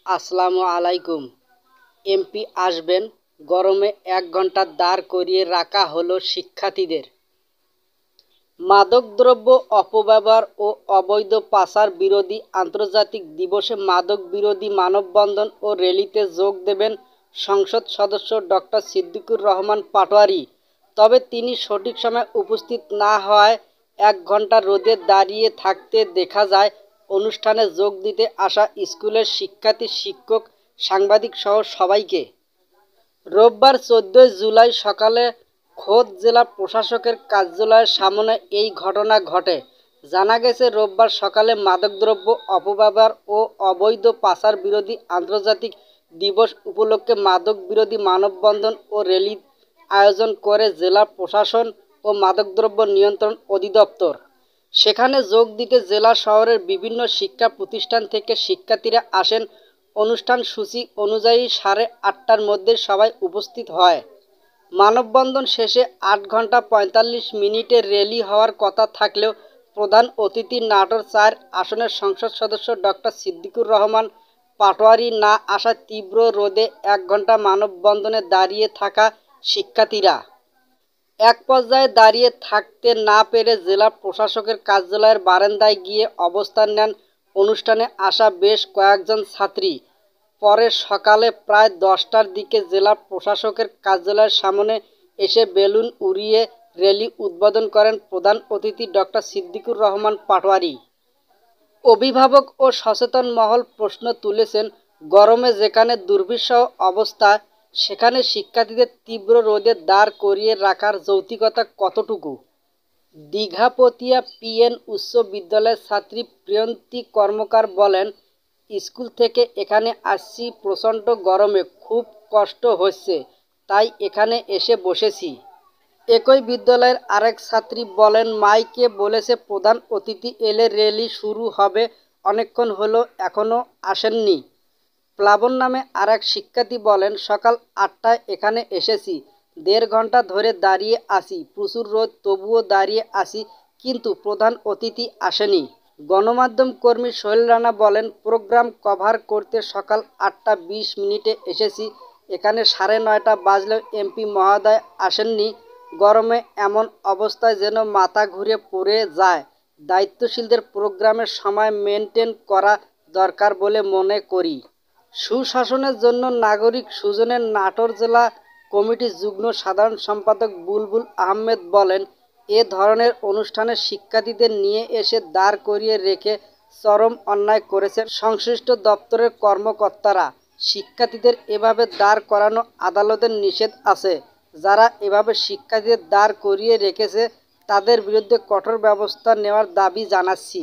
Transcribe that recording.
আসসালামু আলাইকুম। এমপি আসবেন, গরমে ১ ঘণ্টা দাঁড় করিয়ে রাখা হলো শিক্ষার্থীদের। মাদকদ্রব্য অপব্যবহার ও অবৈধ পাচার বিরোধী আন্তর্জাতিক দিবসে মাদক বিরোধী মানববন্ধন ও র্যালিতে যোগ দেবেন সংসদ সদস্য ডক্টর সিদ্দিকুর রহমান পাটোয়ারি। তবে তিনি সঠিক সময়ে উপস্থিত না হওয়ায় ১ ঘণ্টা রোদে দাঁড়িয়ে থাকতে দেখা যায়। অনুষ্ঠানে যোগ দিতে আসা স্কুলের শিক্ষার্থী, শিক্ষক, সাংবাদিকসহ সবাইকে। রোববার ১৪ জুলাই সকালে খোদ জেলা প্রশাসকের কার্যালয়ের সামনে এই ঘটনা ঘটে। জানা গেছে, রোববার সকালে মাদকদ্রব্য অপব্যবহার ও অবৈধ পাচার বিরোধী আন্তর্জাতিক দিবস উপলক্ষে মাদক বিরোধী মানববন্ধন ও র্যালির আয়োজন করে জেলা প্রশাসন ও মাদকদ্রব্য নিয়ন্ত্রণ অধিদপ্তর। সেখানে যোগ দিতে জেলা শহরের বিভিন্ন শিক্ষা প্রতিষ্ঠান থেকে শিক্ষার্থীরা আসেন। অনুষ্ঠান সূচি অনুযায়ী ৮:৩০টার মধ্যে সবাই উপস্থিত হয়। মানববন্ধন শেষে ৮ ঘণ্টা ৪৫ মিনিটের র্যালি হওয়ার কথা থাকলেও প্রধান অতিথি নাটোর ৪ আসনের সংসদ সদস্য ডক্টর সিদ্দিকুর রহমান পাটোয়ারি না আসায় তীব্র রোদে ১ ঘণ্টা মানববন্ধনে দাঁড়িয়ে থাকা শিক্ষার্থীরা এক পর্যায়ে দাঁড়িয়ে থাকতে না পেরে জেলা প্রশাসকের কার্যালয়ের বারান্দায় গিয়ে অবস্থান নেন। অনুষ্ঠানে আসা বেশ কয়েকজন ছাত্রী পরে সকালে প্রায় ১০টার দিকে জেলা প্রশাসকের কার্যালয়ের সামনে এসে বেলুন উড়িয়ে র্যালি উদ্বোধন করেন প্রধান অতিথি ডক্টর সিদ্দিকুর রহমান পাটোয়ারি। অভিভাবক ও সচেতন মহল প্রশ্ন তুলেছেন, গরমে যেখানে দুর্বিষহ অবস্থা, সেখানে শিক্ষার্থীদের তীব্র রোদে দাঁড় করিয়ে রাখার যৌক্তিকতা কতটুকু? দীঘাপতিয়া পিএন উচ্চ বিদ্যালয়ের ছাত্রী প্রিয়ন্তী কর্মকার বলেন, স্কুল থেকে এখানে আসছি, প্রচণ্ড গরমে খুব কষ্ট হচ্ছে, তাই এখানে এসে বসেছি। একই বিদ্যালয়ের আরেক ছাত্রী বলেন, মাইকে বলেছে প্রধান অতিথি এলে র্যালি শুরু হবে, অনেকক্ষণ হলো এখনও আসেননি। প্লাবন নামে আরেক শিক্ষার্থী বলেন, সকাল ৮টায় এখানে এসেছি, ১.৫ ঘণ্টা ধরে দাঁড়িয়ে আছি, প্রচুর রোদ, তবুও দাঁড়িয়ে আছি, কিন্তু প্রধান অতিথি আসেনি। গণমাধ্যম কর্মী সোহেল রানা বলেন, প্রোগ্রাম কভার করতে সকাল ৮টা ২০ মিনিটে এসেছি, এখানে ৯:৩০ বাজলেও এমপি মহোদয় আসেননি। গরমে এমন অবস্থায় যেন মাথা ঘুরে পড়ে যায়। দায়িত্বশীলদের প্রোগ্রামের সময় মেনটেন করা দরকার বলে মনে করি। সুশাসনের জন্য নাগরিক সুজনের নাটোর জেলা কমিটির যুগ্ম সাধারণ সম্পাদক বুলবুল আহমেদ বলেন, এ ধরনের অনুষ্ঠানে শিক্ষার্থীদের নিয়ে এসে দাঁড় করিয়ে রেখে চরম অন্যায় করেছেন সংশ্লিষ্ট দপ্তরের কর্মকর্তারা। শিক্ষার্থীদের এভাবে দাঁড় করানো আদালতের নিষেধ আছে। যারা এভাবে শিক্ষার্থীদের দাঁড় করিয়ে রেখেছে তাদের বিরুদ্ধে কঠোর ব্যবস্থা নেওয়ার দাবি জানাচ্ছি।